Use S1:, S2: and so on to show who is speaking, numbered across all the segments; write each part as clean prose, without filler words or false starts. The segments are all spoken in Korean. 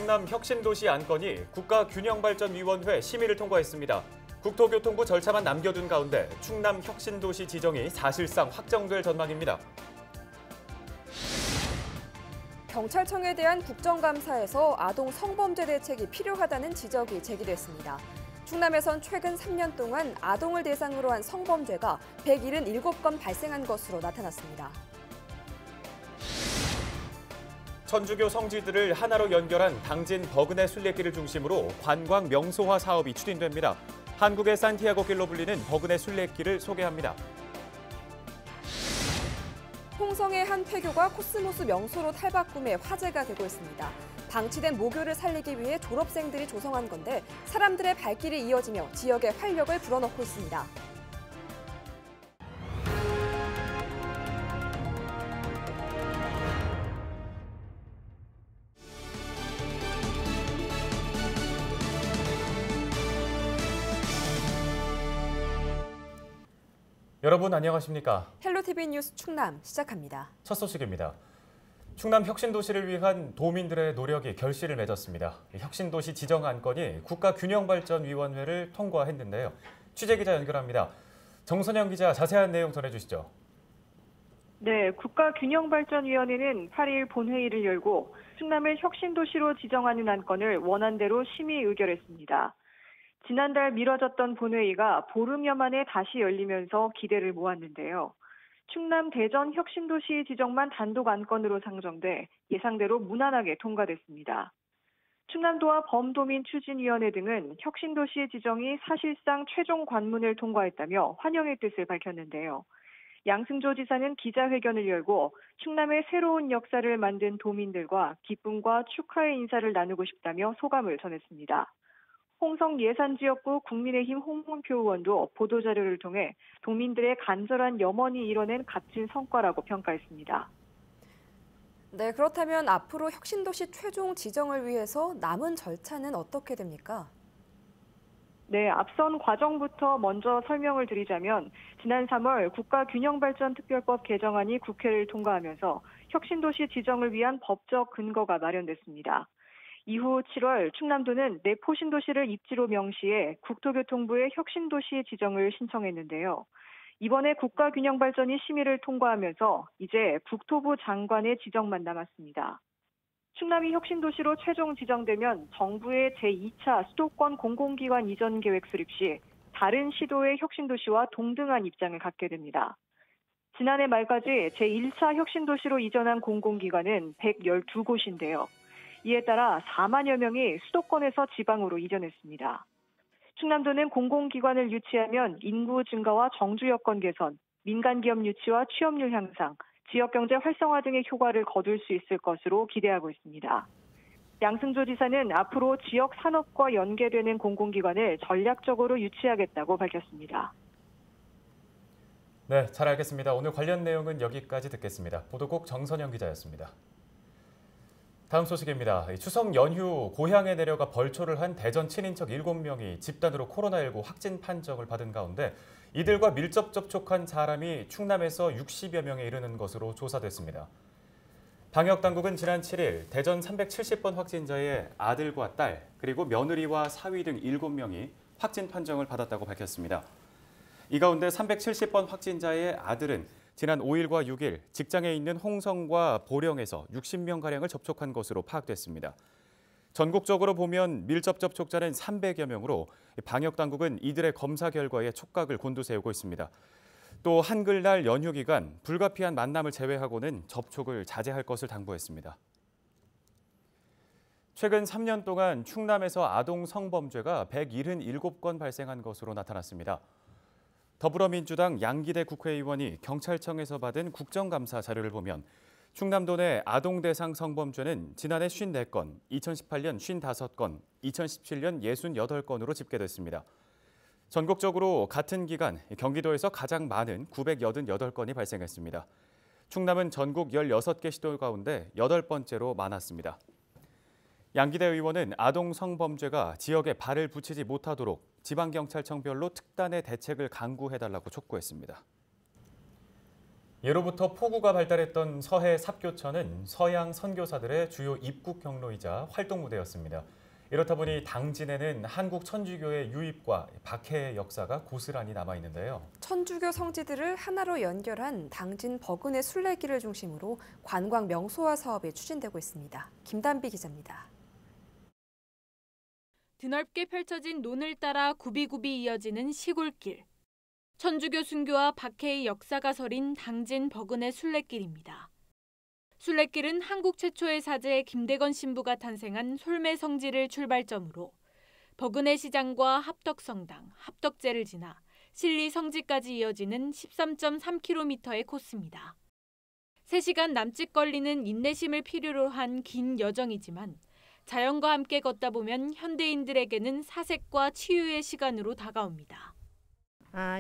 S1: 충남 혁신도시 안건이 국가균형발전위원회 심의를 통과했습니다. 국토교통부 절차만 남겨둔 가운데 충남 혁신도시 지정이 사실상 확정될 전망입니다.
S2: 경찰청에 대한 국정감사에서 아동 성범죄 대책이 필요하다는 지적이 제기됐습니다. 충남에선 최근 3년 동안 아동을 대상으로 한 성범죄가 177건 발생한 것으로 나타났습니다.
S1: 천주교 성지들을 하나로 연결한 당진 버그네 순례길을 중심으로 관광 명소화 사업이 추진됩니다. 한국의 산티아고 길로 불리는 버그네 순례길을 소개합니다.
S2: 홍성의 한 폐교가 코스모스 명소로 탈바꿈해 화제가 되고 있습니다. 방치된 모교를 살리기 위해 졸업생들이 조성한 건데 사람들의 발길이 이어지며 지역의 활력을 불어넣고 있습니다.
S1: 여러분 안녕하십니까?
S2: 헬로티비 뉴스 충남 시작합니다.
S1: 첫 소식입니다. 충남 혁신도시를 위한 도민들의 노력이 결실을 맺었습니다. 혁신도시 지정 안건이 국가균형발전위원회를 통과했는데요. 취재기자 연결합니다. 정선영 기자 자세한 내용 전해주시죠.
S3: 네, 국가균형발전위원회는 8일 본회의를 열고 충남을 혁신도시로 지정하는 안건을 원안대로 심의 의결했습니다. 지난달 미뤄졌던 본회의가 보름여 만에 다시 열리면서 기대를 모았는데요. 충남 대전 혁신도시 지정만 단독 안건으로 상정돼 예상대로 무난하게 통과됐습니다. 충남도와 범도민추진위원회 등은 혁신도시 지정이 사실상 최종 관문을 통과했다며 환영의 뜻을 밝혔는데요. 양승조 지사는 기자회견을 열고 충남의 새로운 역사를 만든 도민들과 기쁨과 축하의 인사를 나누고 싶다며 소감을 전했습니다. 홍성 예산지역구 국민의힘 홍문표 의원도 보도자료를 통해 도민들의 간절한 염원이 이뤄낸 값진 성과라고 평가했습니다.
S2: 네, 그렇다면 앞으로 혁신도시 최종 지정을 위해서 남은 절차는 어떻게 됩니까?
S3: 네, 앞선 과정부터 먼저 설명을 드리자면 지난 3월 국가균형발전특별법 개정안이 국회를 통과하면서 혁신도시 지정을 위한 법적 근거가 마련됐습니다. 이후 7월 충남도는 내포신도시를 입지로 명시해 국토교통부에 혁신도시 지정을 신청했는데요. 이번에 국가균형발전이 심의를 통과하면서 이제 국토부 장관의 지정만 남았습니다. 충남이 혁신도시로 최종 지정되면 정부의 제2차 수도권 공공기관 이전 계획 수립 시 다른 시도의 혁신도시와 동등한 입장을 갖게 됩니다. 지난해 말까지 제1차 혁신도시로 이전한 공공기관은 112곳인데요. 이에 따라 4만여 명이 수도권에서 지방으로 이전했습니다. 충남도는 공공기관을 유치하면 인구 증가와 정주 여건 개선, 민간기업 유치와 취업률 향상, 지역경제 활성화 등의 효과를 거둘 수 있을 것으로 기대하고 있습니다. 양승조 지사는 앞으로 지역 산업과 연계되는 공공기관을 전략적으로 유치하겠다고 밝혔습니다.
S1: 네, 잘 알겠습니다. 오늘 관련 내용은 여기까지 듣겠습니다. 보도국 정선영 기자였습니다. 다음 소식입니다. 추석 연휴 고향에 내려가 벌초를 한 대전 친인척 7명이 집단으로 코로나19 확진 판정을 받은 가운데 이들과 밀접 접촉한 사람이 충남에서 60여 명에 이르는 것으로 조사됐습니다. 방역당국은 지난 7일 대전 370번 확진자의 아들과 딸, 그리고 며느리와 사위 등 7명이 확진 판정을 받았다고 밝혔습니다. 이 가운데 370번 확진자의 아들은 지난 5일과 6일 직장에 있는 홍성과 보령에서 60명가량을 접촉한 것으로 파악됐습니다. 전국적으로 보면 밀접 접촉자는 300여 명으로 방역당국은 이들의 검사 결과에 촉각을 곤두세우고 있습니다. 또 한글날 연휴 기간 불가피한 만남을 제외하고는 접촉을 자제할 것을 당부했습니다. 최근 3년 동안 충남에서 아동 성범죄가 177건 발생한 것으로 나타났습니다. 더불어민주당 양기대 국회의원이 경찰청에서 받은 국정감사 자료를 보면 충남도 내 아동 대상 성범죄는 지난해 54건, 2018년 55건, 2017년 68건으로 집계됐습니다. 전국적으로 같은 기간 경기도에서 가장 많은 988건이 발생했습니다. 충남은 전국 16개 시도 가운데 8번째로 많았습니다. 양기대 의원은 아동 성범죄가 지역에 발을 붙이지 못하도록 지방경찰청별로 특단의 대책을 강구해달라고 촉구했습니다. 예로부터 포구가 발달했던 서해 삽교천은 서양 선교사들의 주요 입국 경로이자 활동 무대였습니다. 이렇다 보니 당진에는 한국 천주교의 유입과 박해의 역사가 고스란히 남아있는데요.
S2: 천주교 성지들을 하나로 연결한 당진 버그네 순례길을 중심으로 관광 명소화 사업이 추진되고 있습니다. 김단비 기자입니다.
S4: 드넓게 펼쳐진 논을 따라 굽이굽이 이어지는 시골길. 천주교 순교와 박해의 역사가 서린 당진 버그네 순례길입니다. 순례길은 한국 최초의 사제 김대건 신부가 탄생한 솔매 성지를 출발점으로 버그네 시장과 합덕성당, 합덕제를 지나 신리 성지까지 이어지는 13.3km의 코스입니다. 3시간 남짓 걸리는 인내심을 필요로 한 긴 여정이지만 자연과 함께 걷다 보면 현대인들에게는 사색과 치유의 시간으로 다가옵니다.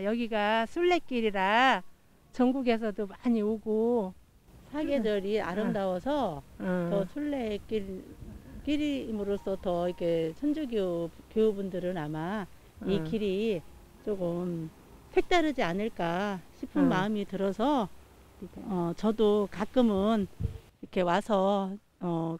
S5: 여기가 순례길이라 전국에서도 많이 오고 사계절이 아름다워서 더 순례길임으로써 더 이렇게 천주교 교우분들은 아마 이 길이 조금 색다르지 않을까 싶은 마음이 들어서 저도 가끔은 이렇게 와서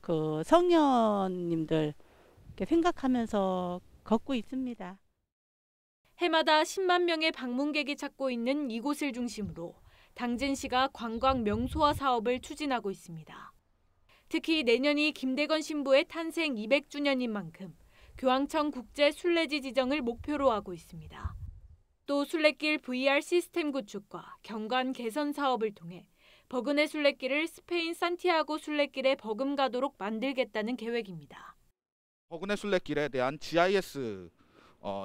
S5: 그 성녀님들 이렇게 생각하면서 걷고 있습니다.
S4: 해마다 10만 명의 방문객이 찾고 있는 이곳을 중심으로 당진시가 관광 명소화 사업을 추진하고 있습니다. 특히 내년이 김대건 신부의 탄생 200주년인 만큼 교황청 국제 순례지 지정을 목표로 하고 있습니다. 또 순례길 VR 시스템 구축과 경관 개선 사업을 통해 버그네 순례길을 스페인 산티아고 순례길에 버금가도록 만들겠다는 계획입니다.
S6: 버그네 순례길에 대한 GIS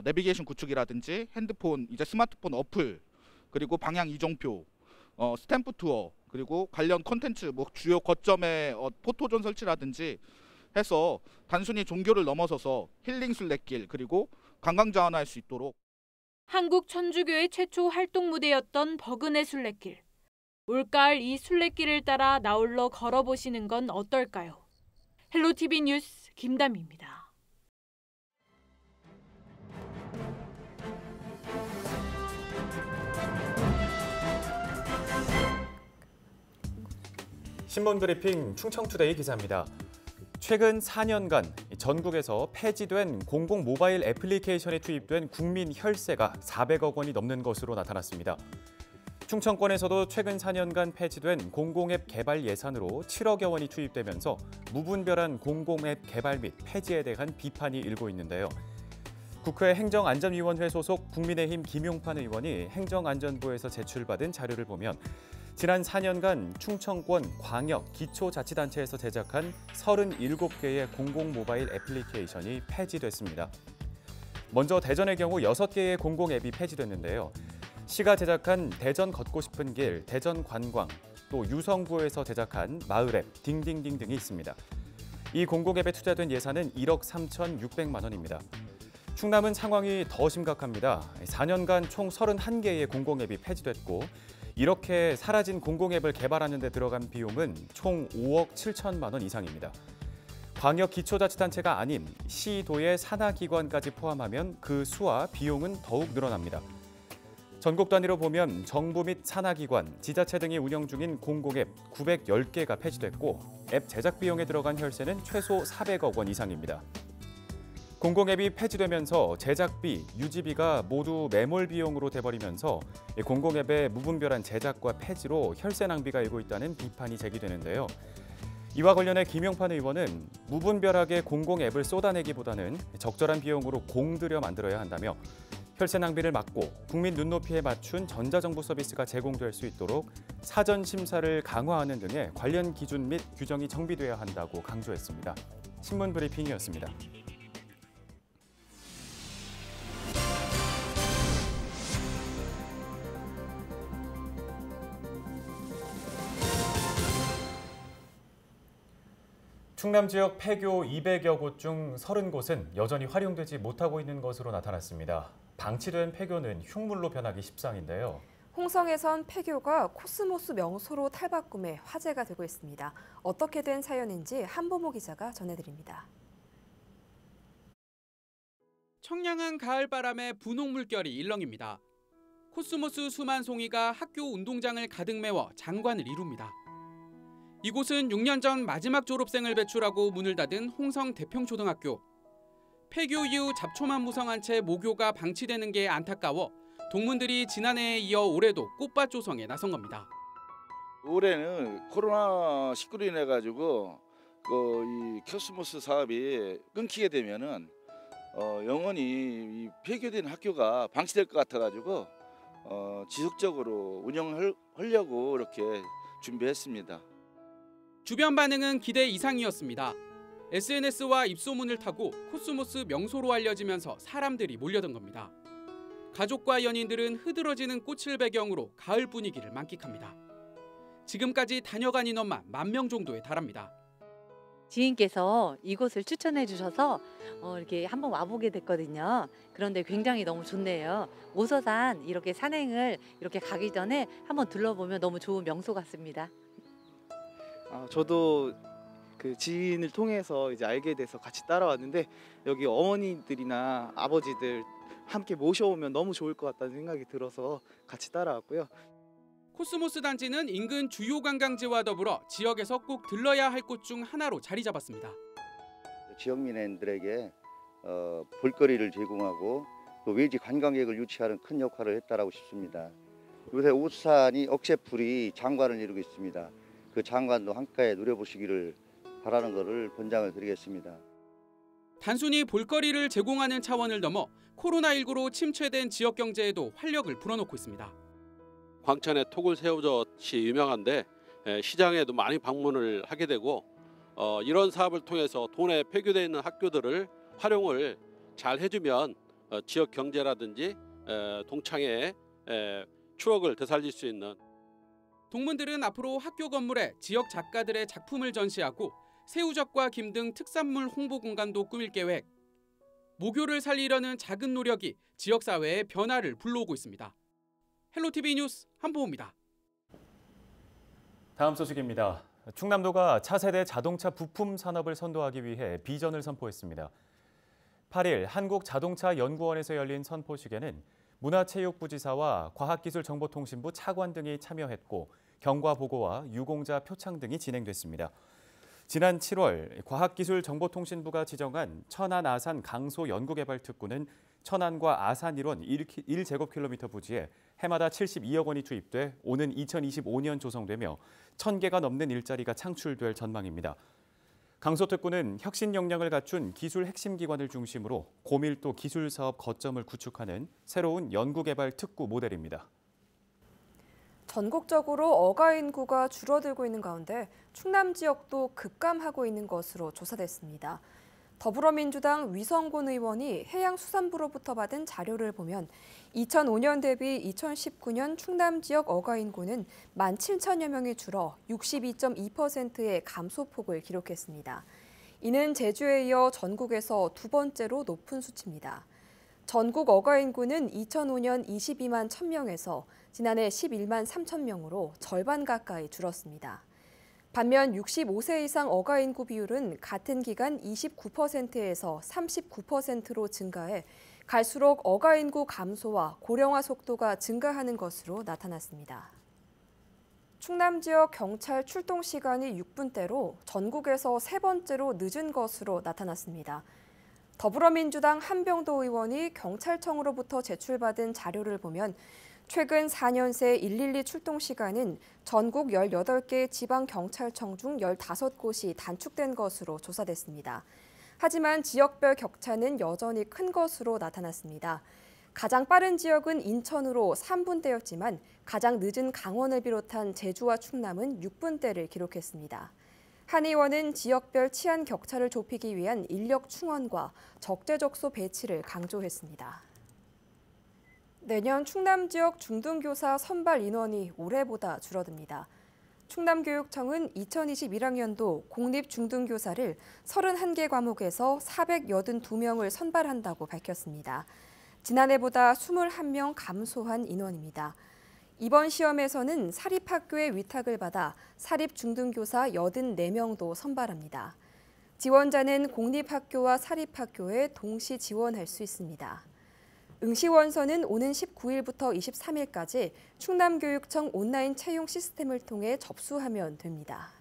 S6: 내비게이션 구축이라든지 핸드폰, 이제 스마트폰 어플, 그리고 방향 이정표, 스탬프 투어, 그리고 관련 콘텐츠, 주요 거점에 포토존 설치라든지 해서 단순히 종교를 넘어서서 힐링 순례길 그리고 관광 자원화할 수 있도록.
S4: 한국 천주교의 최초 활동 무대였던 버그네 순례길. 올가을 이 순례길을 따라 나홀로 걸어보시는 건 어떨까요? 헬로티비 뉴스 김담입니다.
S1: 신문 브리핑 충청투데이 기자입니다. 최근 4년간 전국에서 폐지된 공공 모바일 애플리케이션에 투입된 국민 혈세가 400억 원이 넘는 것으로 나타났습니다. 충청권에서도 최근 4년간 폐지된 공공앱 개발 예산으로 7억여 원이 투입되면서 무분별한 공공앱 개발 및 폐지에 대한 비판이 일고 있는데요. 국회 행정안전위원회 소속 국민의힘 김용판 의원이 행정안전부에서 제출받은 자료를 보면 지난 4년간 충청권 광역 기초자치단체에서 제작한 37개의 공공 모바일 애플리케이션이 폐지됐습니다. 먼저 대전의 경우 6개의 공공 앱이 폐지됐는데요. 시가 제작한 대전 걷고 싶은 길, 대전 관광, 또 유성구에서 제작한 마을 앱, 딩딩딩 등이 있습니다. 이 공공 앱에 투자된 예산은 1억 3,600만 원입니다. 충남은 상황이 더 심각합니다. 4년간 총 31개의 공공 앱이 폐지됐고 이렇게 사라진 공공앱을 개발하는 데 들어간 비용은 총 5억 7천만 원 이상입니다. 광역 기초자치단체가 아닌 시도의 산하기관까지 포함하면 그 수와 비용은 더욱 늘어납니다. 전국 단위로 보면 정부 및 산하기관, 지자체 등이 운영 중인 공공앱 910개가 폐지됐고 앱 제작 비용에 들어간 혈세는 최소 400억 원 이상입니다. 공공앱이 폐지되면서 제작비, 유지비가 모두 매몰 비용으로 돼버리면서 공공앱의 무분별한 제작과 폐지로 혈세 낭비가 일고 있다는 비판이 제기되는데요. 이와 관련해 김용판 의원은 무분별하게 공공앱을 쏟아내기보다는 적절한 비용으로 공들여 만들어야 한다며 혈세 낭비를 막고 국민 눈높이에 맞춘 전자정부 서비스가 제공될 수 있도록 사전 심사를 강화하는 등의 관련 기준 및 규정이 정비돼야 한다고 강조했습니다. 신문 브리핑이었습니다. 충남 지역 폐교 200여 곳 중 30곳은 여전히 활용되지 못하고 있는 것으로 나타났습니다. 방치된 폐교는 흉물로 변하기 십상인데요.
S2: 홍성에선 폐교가 코스모스 명소로 탈바꿈해 화제가 되고 있습니다. 어떻게 된 사연인지 한보모 기자가 전해드립니다.
S7: 청량한 가을바람에 분홍 물결이 일렁입니다. 코스모스 수만 송이가 학교 운동장을 가득 메워 장관을 이룹니다. 이곳은 6년 전 마지막 졸업생을 배출하고 문을 닫은 홍성 대평초등학교. 폐교 이후 잡초만 무성한 채 모교가 방치되는 게 안타까워 동문들이 지난해에 이어 올해도 꽃밭 조성에 나선 겁니다.
S8: 올해는 코로나19로 인해 가지고 이 코스모스 사업이 끊기게 되면은 영원히 이 폐교된 학교가 방치될 것 같아 가지고 지속적으로 운영하려고 이렇게 준비했습니다.
S7: 주변 반응은 기대 이상이었습니다. SNS와 입소문을 타고 코스모스 명소로 알려지면서 사람들이 몰려든 겁니다. 가족과 연인들은 흐드러지는 꽃을 배경으로 가을 분위기를 만끽합니다. 지금까지 다녀간 인원만 10,000명 정도에 달합니다.
S9: 지인께서 이곳을 추천해 주셔서 이렇게 한번 와보게 됐거든요. 그런데 굉장히 너무 좋네요. 오서산 이렇게 산행을 이렇게 가기 전에 한번 둘러보면 너무 좋은 명소 같습니다.
S10: 저도 그 지인을 통해서 이제 알게 돼서 같이 따라왔는데 여기 어머니들이나 아버지들 함께 모셔오면 너무 좋을 것 같다는 생각이 들어서 같이 따라왔고요.
S7: 코스모스 단지는 인근 주요 관광지와 더불어 지역에서 꼭 들러야 할 곳 중 하나로 자리 잡았습니다.
S11: 지역민들에게 볼거리를 제공하고 또 외지 관광객을 유치하는 큰 역할을 했다라고 싶습니다. 요새 오산이 억새풀이 장관을 이루고 있습니다. 그 장관도 한가에 누려보시기를 바라는 것을 권장을 드리겠습니다.
S7: 단순히 볼거리를 제공하는 차원을 넘어 코로나19로 침체된 지역 경제에도 활력을 불어넣고 있습니다.
S12: 광천에 톡을 새우젓이 유명한데 시장에도 많이 방문을 하게 되고 이런 사업을 통해서 도내 폐교되어 있는 학교들을 활용을 잘 해주면 지역 경제라든지 동창의 추억을 되살릴 수 있는.
S7: 동문들은 앞으로 학교 건물에 지역 작가들의 작품을 전시하고 새우젓과 김 등 특산물 홍보 공간도 꾸밀 계획. 모교를 살리려는 작은 노력이 지역사회의 변화를 불러오고 있습니다. 헬로티비 뉴스 한보호입니다.
S1: 다음 소식입니다. 충남도가 차세대 자동차 부품 산업을 선도하기 위해 비전을 선포했습니다. 8일 한국자동차연구원에서 열린 선포식에는 문화체육부지사와 과학기술정보통신부 차관 등이 참여했고 경과보고와 유공자 표창 등이 진행됐습니다. 지난 7월 과학기술정보통신부가 지정한 천안 아산 강소 연구개발특구는 천안과 아산 일원 1제곱킬로미터 부지에 해마다 72억 원이 투입돼 오는 2025년 조성되며 1,000개가 넘는 일자리가 창출될 전망입니다. 강소특구는 혁신 역량을 갖춘 기술 핵심 기관을 중심으로 고밀도 기술사업 거점을 구축하는 새로운 연구개발 특구 모델입니다.
S2: 전국적으로 어가 인구가 줄어들고 있는 가운데 충남 지역도 급감하고 있는 것으로 조사됐습니다. 더불어민주당 위성곤 의원이 해양수산부로부터 받은 자료를 보면 2005년 대비 2019년 충남 지역 어가 인구는 17,000여 명이 줄어 62.2%의 감소폭을 기록했습니다. 이는 제주에 이어 전국에서 두 번째로 높은 수치입니다. 전국 어가 인구는 2005년 22만 1,000명에서 지난해 11만 3천 명으로 절반 가까이 줄었습니다. 반면 65세 이상 어가 인구 비율은 같은 기간 29%에서 39%로 증가해 갈수록 어가 인구 감소와 고령화 속도가 증가하는 것으로 나타났습니다. 충남 지역 경찰 출동 시간이 6분대로 전국에서 세 번째로 늦은 것으로 나타났습니다. 더불어민주당 한병도 의원이 경찰청으로부터 제출받은 자료를 보면 최근 4년 새 112 출동 시간은 전국 18개 지방경찰청 중 15곳이 단축된 것으로 조사됐습니다. 하지만 지역별 격차는 여전히 큰 것으로 나타났습니다. 가장 빠른 지역은 인천으로 3분대였지만 가장 늦은 강원을 비롯한 제주와 충남은 6분대를 기록했습니다. 한 의원은 지역별 치안 격차를 좁히기 위한 인력 충원과 적재적소 배치를 강조했습니다. 내년 충남 지역 중등교사 선발 인원이 올해보다 줄어듭니다. 충남교육청은 2021학년도 공립중등교사를 31개 과목에서 482명을 선발한다고 밝혔습니다. 지난해보다 21명 감소한 인원입니다. 이번 시험에서는 사립학교의 위탁을 받아 사립중등교사 84명도 선발합니다. 지원자는 공립학교와 사립학교에 동시 지원할 수 있습니다. 응시원서는 오는 19일부터 23일까지 충남교육청 온라인 채용 시스템을 통해 접수하면 됩니다.